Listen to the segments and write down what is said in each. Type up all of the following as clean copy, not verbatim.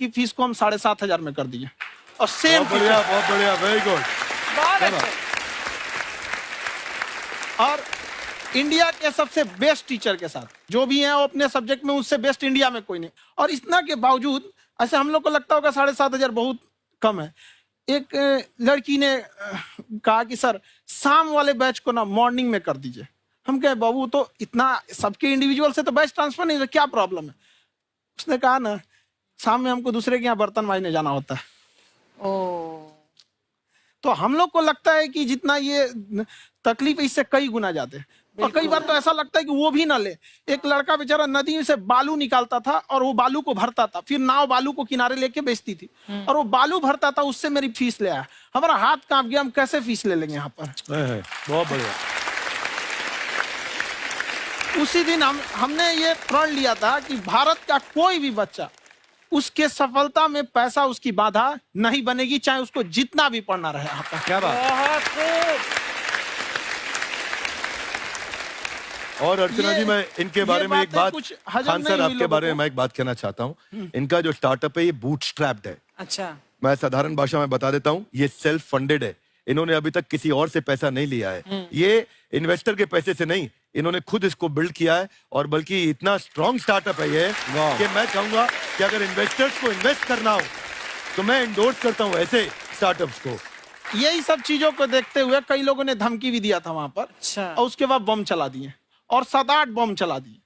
की फीस को हम 7,500 में कर दिए। और सेम बहुत बढ़िया, वेरी गुड। और इंडिया के सबसे बेस्ट टीचर के साथ जो भी हैं वो अपने सब्जेक्ट में उससे बेस्ट इंडिया में कोई नहीं। और इतना के बावजूद ऐसे हम लोग को लगता होगा 7,500 बहुत कम है। एक लड़की ने कहा कि सर शाम वाले बैच को ना मॉर्निंग में कर दीजिए। हम कहे बाबू तो इतना सबके इंडिविजुअल से तो बैच ट्रांसफर नहीं, क्या प्रॉब्लम है? उसने कहा ना शाम में हमको दूसरे के यहाँ बर्तन मांजने जाना होता है। तो हम लोग को लगता है कि जितना ये तकलीफ इससे कई गुना ज्यादा है। और कई बार तो ऐसा लगता है कि वो भी ना ले। एक लड़का बेचारा नदी से बालू निकालता था और वो बालू को भरता था, फिर नाव बालू को किनारे लेके बेचती थी और वो बालू भरता था, उससे मेरी फीस ले आया। हमारा हाथ कांप गया, हम कैसे फीस ले लेंगे यहाँ पर। बहुत बढ़िया। उसी दिन हमने ये प्रण लिया था कि भारत का कोई भी बच्चा उसके सफलता में पैसा उसकी बाधा नहीं बनेगी, चाहे उसको जितना भी पढ़ना रहे यहाँ पर। क्या बात। और अर्चना जी, मैं इनके बारे में एक बात, खान सर आपके बारे में मैं एक बात कहना चाहता हूँ। इनका जो स्टार्टअप है ये बूटस्ट्रैप्ड है। अच्छा। मैं साधारण भाषा में बता देता हूँ, ये सेल्फ फंडेड है। इन्होंने अभी तक किसी और से पैसा नहीं लिया है। ये इन्वेस्टर के पैसे से नहीं, इन्होंने खुद इसको बिल्ड किया है। और बल्कि इतना स्ट्रॉन्ग स्टार्टअप है ये कि मैं कहूंगा कि अगर इन्वेस्टर्स को इन्वेस्ट करना हो तो मैं इंडोर्स करता हूँ ऐसे स्टार्टअप्स को। यही सब चीजों को देखते हुए कई लोगों ने धमकी भी दिया था वहां पर। अच्छा। और उसके बाद बम चला दिए और 7-8 बम चला दिए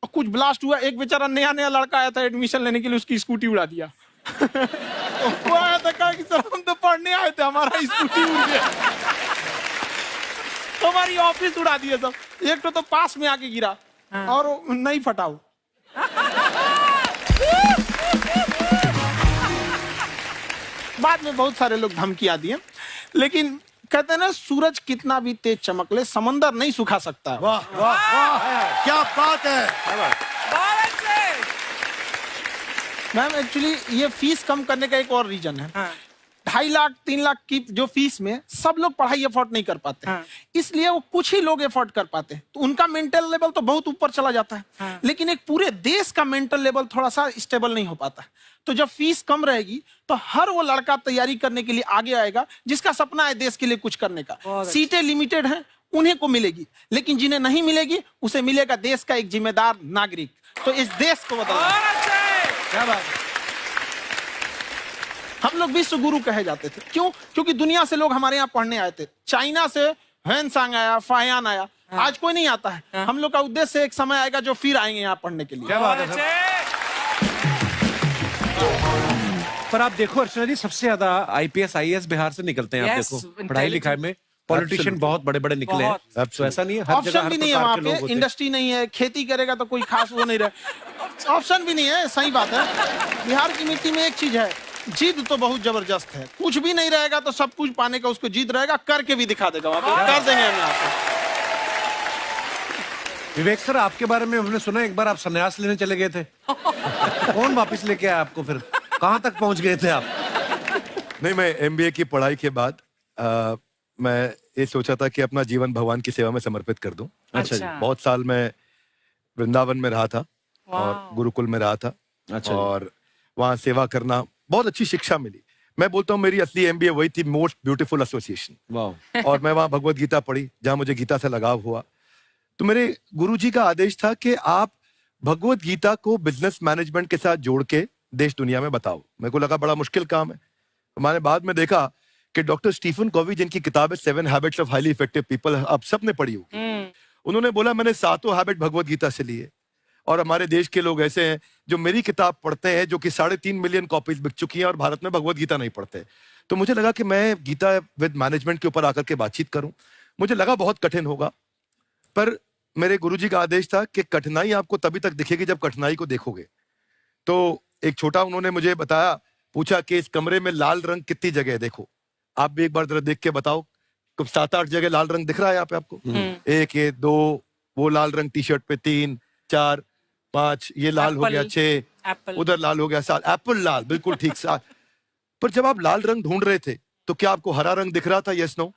और कुछ ब्लास्ट हुआ। एक बेचारा नया लड़का आया था एडमिशन लेने के लिए, उसकी स्कूटी उड़ा दिया। वो आया था, कहा कि सर हम तो पढ़ने आए थे, हमारा स्कूटी उड़ गया। हमारी ऑफिस उड़ा दिए सब। एक तो पास में आके गिरा और नहीं फटा वो। बाद में बहुत सारे लोग धमकियां दिए, लेकिन कहते हैं ना सूरज कितना भी तेज चमक ले समंदर नहीं सुखा सकता। वाह वाह वाह, क्या बात है। मैम एक्चुअली ये फीस कम करने का एक और रीजन है। 2.5 लाख 3 लाख की जो फीस में सब लोग पढ़ाई अफोर्ड नहीं कर पाते। इसलिए वो कुछ ही लोग अफोर्ड कर पाते हैं, तो उनका मेंटल लेवल तो बहुत ऊपर चला जाता है। लेकिन एक पूरे देश का मेंटल लेवल थोड़ा सा स्टेबल नहीं हो पाता। तो जब फीस कम रहेगी तो हर वो लड़का तैयारी करने के लिए आगे आएगा जिसका सपना है देश के लिए कुछ करने का। सीटें लिमिटेड हैं, उन्हें को मिलेगी, लेकिन जिन्हें नहीं मिलेगी उसे मिलेगा देश का एक जिम्मेदार नागरिक। तो इस देश को बदलना। क्या बात है। हम लोग विश्व गुरु कहे जाते थे, क्यों? क्योंकि दुनिया से लोग हमारे यहाँ पढ़ने आए थे। चाइना से ह्वेनसांग आया, फायान आया, आज कोई नहीं आता है। हम लोग का उद्देश्य एक समय आएगा जो फिर आएंगे यहाँ पढ़ने के लिए। क्या बात है। पर आप देखो अर्चना जी, सबसे ज्यादा IPS IAS बिहार से निकलते हैं। आप देखो पढ़ाई लिखाई में पॉलिटिशियन बहुत बड़े बड़े निकले हैं। तो ऐसा नहीं है, हर जगह ऑप्शन भी नहीं है वहाँ पे, इंडस्ट्री नहीं है, खेती करेगा तो कोई खास वो नहीं रहे। ऑप्शन भी नहीं है, सही बात है। बिहार की मिट्टी में एक चीज है, जिद तो बहुत जबरदस्त है। कुछ भी नहीं रहेगा तो सब कुछ पाने का उसको जिद रहेगा, करके भी दिखा देगा। वहाँ पे कर देंगे हम आपको। विवेक सर, आपके बारे में हमने सुना एक बार आप संन्यास लेने चले गए थे। कौन वापस लेके आया आपको? फिर कहाँ तक पहुंच गए थे आप? नहीं, मैं MBA की पढ़ाई के बाद मैं ये सोचा था कि अपना जीवन भगवान की सेवा में समर्पित कर दूं। अच्छा जी। बहुत साल मैं वृंदावन में रहा था और गुरुकुल में रहा था। अच्छा। और वहाँ सेवा करना, बहुत अच्छी शिक्षा मिली। मैं बोलता हूँ मेरी असली MBA वही थी, मोस्ट ब्यूटीफुल एसोसिएशन। वाह। और मैं वहाँ भगवत गीता पढ़ी, जहाँ मुझे गीता से लगाव हुआ। तो मेरे गुरुजी का आदेश था कि आप भगवत गीता को बिजनेस मैनेजमेंट के साथ जोड़ के देश दुनिया में बताओ। मेरे को लगा बड़ा मुश्किल काम है। मैंने बाद में देखा कि डॉक्टर स्टीफन कॉवी, जिनकी किताब है 7 habits of highly effective people, आप सबने पढ़ी होगी। उन्होंने बोला मैंने 7 हैबिट भगवत गीता से लिए। और हमारे देश के लोग ऐसे हैं जो मेरी किताब पढ़ते हैं, जो कि 3.5 मिलियन कॉपीज बिक चुकी हैं, और भारत में भगवत गीता नहीं पढ़ते। तो मुझे लगा कि मैं गीता विद मैनेजमेंट के ऊपर आकर के बातचीत करूं। मुझे लगा बहुत कठिन होगा, पर मेरे गुरुजी का आदेश था कि कठिनाई आपको तभी तक दिखेगी जब कठिनाई को देखोगे। तो एक छोटा उन्होंने मुझे बताया, पूछा कि इस कमरे में लाल रंग कितनी जगह है, देखो आप भी एक बार जरा देख के बताओ। तो 7-8 जगह लाल रंग दिख रहा है यहाँ पे आपको। 1 ये 2 वो लाल रंग टी शर्ट पे, 3 4 5 ये लाल हो गया, 6 उधर लाल हो गया, 7 एप्पल लाल, बिल्कुल ठीक 7। पर जब आप लाल रंग ढूंढ रहे थे तो क्या आपको हरा रंग दिख रहा था? Yes no?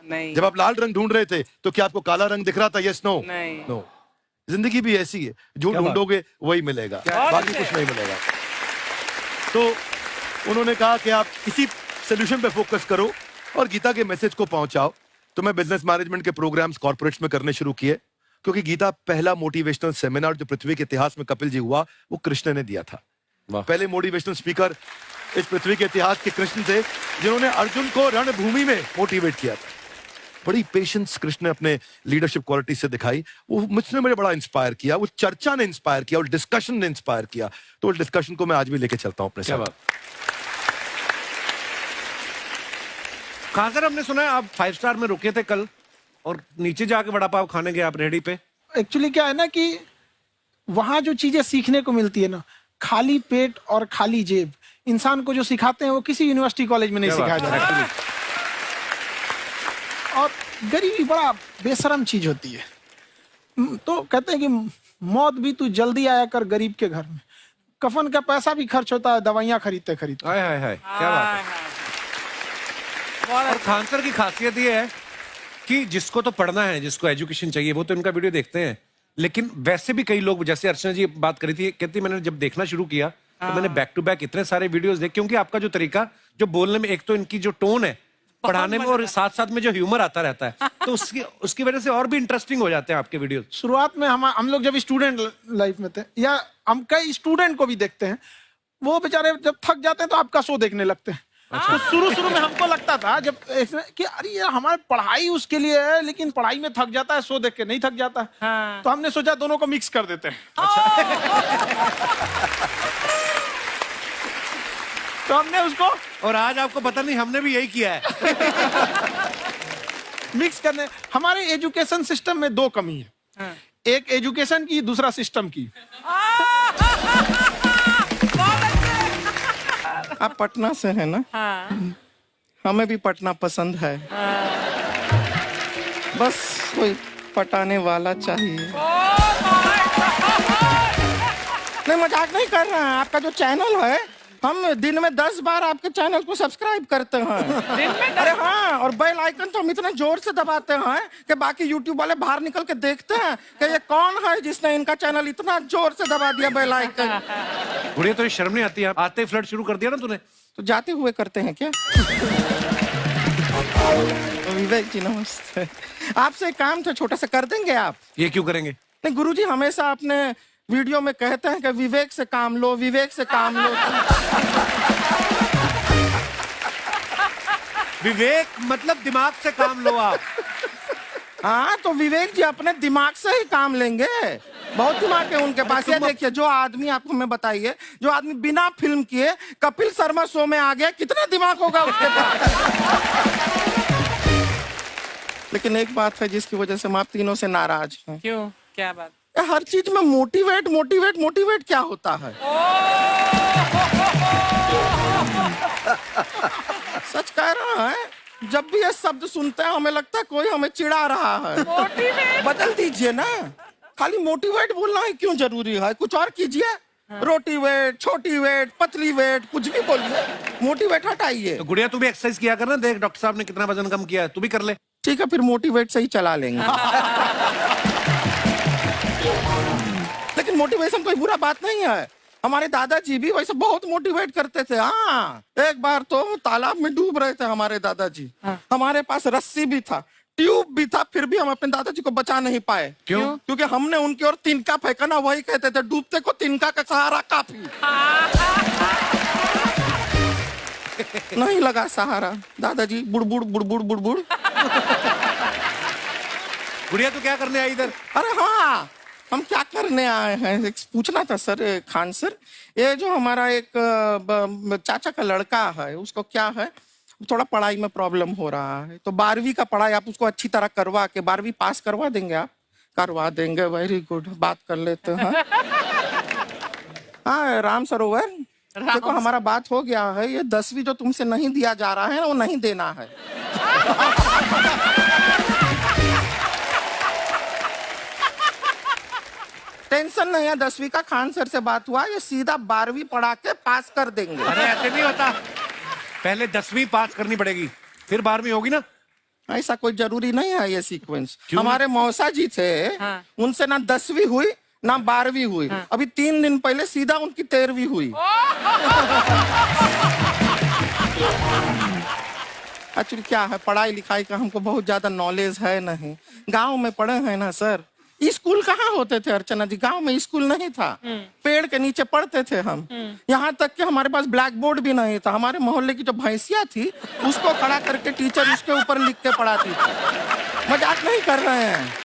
नहीं। जब आप लाल रंग ढूंढ रहे थे तो क्या आपको काला रंग दिख रहा था? Yes no? नहीं। नो। जिंदगी भी ऐसी है, जो ढूंढोगे वही मिलेगा, बाकी कुछ नहीं मिलेगा। तो उन्होंने कहा कि आप इसी सोल्यूशन पे फोकस करो और गीता के मैसेज को पहुंचाओ। तो मैं बिजनेस मैनेजमेंट के प्रोग्राम्स कॉर्पोरेट्स में करने शुरू किए, क्योंकि गीता पहला मोटिवेशनल सेमिनार जो पृथ्वी के इतिहास में कपिल जी हुआ वो कृष्ण ने दिया था। पहले मोटिवेशनल स्पीकर इस पृथ्वी के इतिहास के कृष्ण थे, जिन्होंने अर्जुन को रणभूमि में मोटिवेट किया था। बड़ी पेशेंस कृष्ण ने अपने लीडरशिप क्वालिटी से दिखाई। वो मुझे बड़ा इंस्पायर किया, वो चर्चा ने इंस्पायर किया, वो डिस्कशन ने इंस्पायर किया। तो उस डिस्कशन को मैं आज भी लेके चलता हूं अपने साथ। खाकर हमने सुना है आप 5 स्टार में रुके थे कल और नीचे जाके वड़ा पाव खाने गए आप रेहड़ी पे। एक्चुअली क्या है ना कि वहां जो चीजें सीखने को मिलती है ना, खाली पेट और खाली जेब इंसान को जो सिखाते हैं वो किसी यूनिवर्सिटी कॉलेज में नहीं सिखाया जाता। और गरीबी बड़ा बेशरम चीज होती है। तो कहते हैं कि मौत भी तू जल्दी आया कर गरीब के घर में। कफन का पैसा भी खर्च होता है दवाइयां खरीदते खरीदते। हाय हाय हाय, क्या बात है। और खान सर की खासियत ये है कि जिसको तो पढ़ना है, जिसको एजुकेशन चाहिए, वो तो इनका वीडियो देखते हैं। लेकिन वैसे भी कई लोग, जैसे अर्चना जी बात करी थी, कहती मैंने जब देखना शुरू किया तो मैंने बैक टू बैक इतने सारे वीडियोस देखे, क्योंकि आपका जो तरीका जो बोलने में, एक तो इनकी जो टोन है पढ़ाने में, और साथ साथ में जो ह्यूमर आता रहता है, तो उसकी वजह से और भी इंटरेस्टिंग हो जाते हैं आपके वीडियो। शुरुआत में हम लोग जब स्टूडेंट लाइफ में थे, या हम कई स्टूडेंट को भी देखते हैं, वो बेचारे जब थक जाते हैं तो आपका शो देखने लगते हैं। तो शुरू में हमको लगता था जब कि अरे यार हमारी पढ़ाई उसके लिए है, लेकिन पढ़ाई में थक जाता है, शो देख के नहीं थक जाता। तो हमने सोचा दोनों को मिक्स कर देते हैं। तो हमने उसको, और आज आपको पता नहीं हमने भी यही किया है। मिक्स करने। हमारे एजुकेशन सिस्टम में 2 कमी है, एक एजुकेशन की, दूसरा सिस्टम की। आप पटना से हैं ना? हाँ। हमें भी पटना पसंद है। बस कोई पटाने वाला चाहिए। नहीं, मजाक नहीं कर रहे हैं। आपका जो चैनल है, हम दिन में 10 बार आपके चैनल को सब्सक्राइब करते हैं। अरे हाँ, और बेल आइकन तो हम इतना जोर से दबाते हैं कि बाकी यूट्यूब वाले बाहर निकल के देखते हैं कि ये कौन है जिसने इनका चैनल इतना जोर से दबा दिया बेल आइकन। बुढ़िया, तो शर्म नहीं आती? आते ही फ्लर्ट शुरू कर दिया ना तूने। तो जाते हुए करते हैं क्या? विवेक जी नमस्ते। आपसे एक काम था छोटा सा, कर देंगे आप? ये क्यों करेंगे? नहीं, गुरुजी हमेशा अपने वीडियो में कहते हैं कि विवेक से काम लो, विवेक से काम लो। विवेक मतलब दिमाग से काम लो आप। हाँ, तो विवेक जी अपने दिमाग से ही काम लेंगे। बहुत दिमाग है उनके पास। ये देखिए, जो आदमी, आपको मैं बताइए, जो आदमी बिना फिल्म किए कपिल शर्मा शो में आ गया, कितना दिमाग होगा उसके पास। लेकिन एक बात है जिसकी वजह से हम आप तीनों से नाराज हैं। क्यों? क्या बात? हर चीज में मोटिवेट मोटिवेट मोटिवेट क्या होता है? सच कह रहा है, जब भी ये शब्द सुनते हैं हमें लगता है कोई हमें चिढ़ा रहा है। बदल दीजिए ना, खाली मोटिवेट बोलना ही क्यों जरूरी है? कुछ और कीजिए। रोटी वेट, छोटी वेट, पतली वेट, कुछ भी बोलिए, मोटिवेट हटाइए। तो गुड़िया, तू भी एक्सरसाइज किया कर ना, देख डॉक्टर साहब ने कितना वजन कम किया है, तू भी कर ले। ठीक है, फिर मोटिवेट से ही चला लेंगे। लेकिन मोटिवेशन कोई बुरा बात नहीं है। हमारे दादाजी भी वैसे बहुत मोटिवेट करते थे। हाँ, एक बार तो तालाब में डूब रहे थे हमारे दादाजी। हमारे पास रस्सी भी था, ट्यूब भी था, फिर भी हम अपने दादाजी को बचा नहीं पाए। क्यों? क्योंकि हमने उनकी ओर तिनका फेंका ना, वही कहते थे डूबते को तिनका का सहारा काफी। नहीं लगा सहारा, दादाजी बुड़बुड़ बुड़बुड़ बुड़बुड़। गुड़िया, तू क्या करने आई इधर? अरे हाँ, हम क्या करने आए हैं एक पूछना था सर। खान सर, ये जो हमारा एक चाचा का लड़का है, उसको क्या है, थोड़ा पढ़ाई में प्रॉब्लम हो रहा है। तो 12वीं का पढ़ाई आप उसको अच्छी तरह करवा के 12वीं पास करवा देंगे आप? करवा देंगे, वेरी गुड, बात कर लेते हैं। हाँ, राम सरोवर, देखो हमारा बात हो गया है। ये 10वीं जो तुमसे नहीं दिया जा रहा है वो नहीं देना है। टेंशन नहीं है, 10वीं का खान सर से बात हुआ, ये सीधा 12वीं पढ़ा के पास कर देंगे। अरे ऐसे नहीं होता, पहले 10वीं पास करनी पड़ेगी, फिर 12वीं होगी ना। ऐसा कोई जरूरी नहीं है ये सीक्वेंस। हमारे मौसा जी थे, उनसे ना 10वीं हुई ना 12वीं हुई, अभी 3 दिन पहले सीधा उनकी 13वीं हुई। एक्चुअली क्या है, पढ़ाई लिखाई का हमको बहुत ज्यादा नॉलेज है नहीं। गांव में पढ़े हैं ना सर, स्कूल कहाँ होते थे अर्चना जी, गांव में स्कूल नहीं था, पेड़ के नीचे पढ़ते थे हम। यहाँ तक कि हमारे पास ब्लैक बोर्ड भी नहीं था, हमारे मोहल्ले की जो भैंसिया थी उसको खड़ा करके टीचर उसके ऊपर लिख के पढ़ाती थी। मजाक नहीं कर रहे हैं।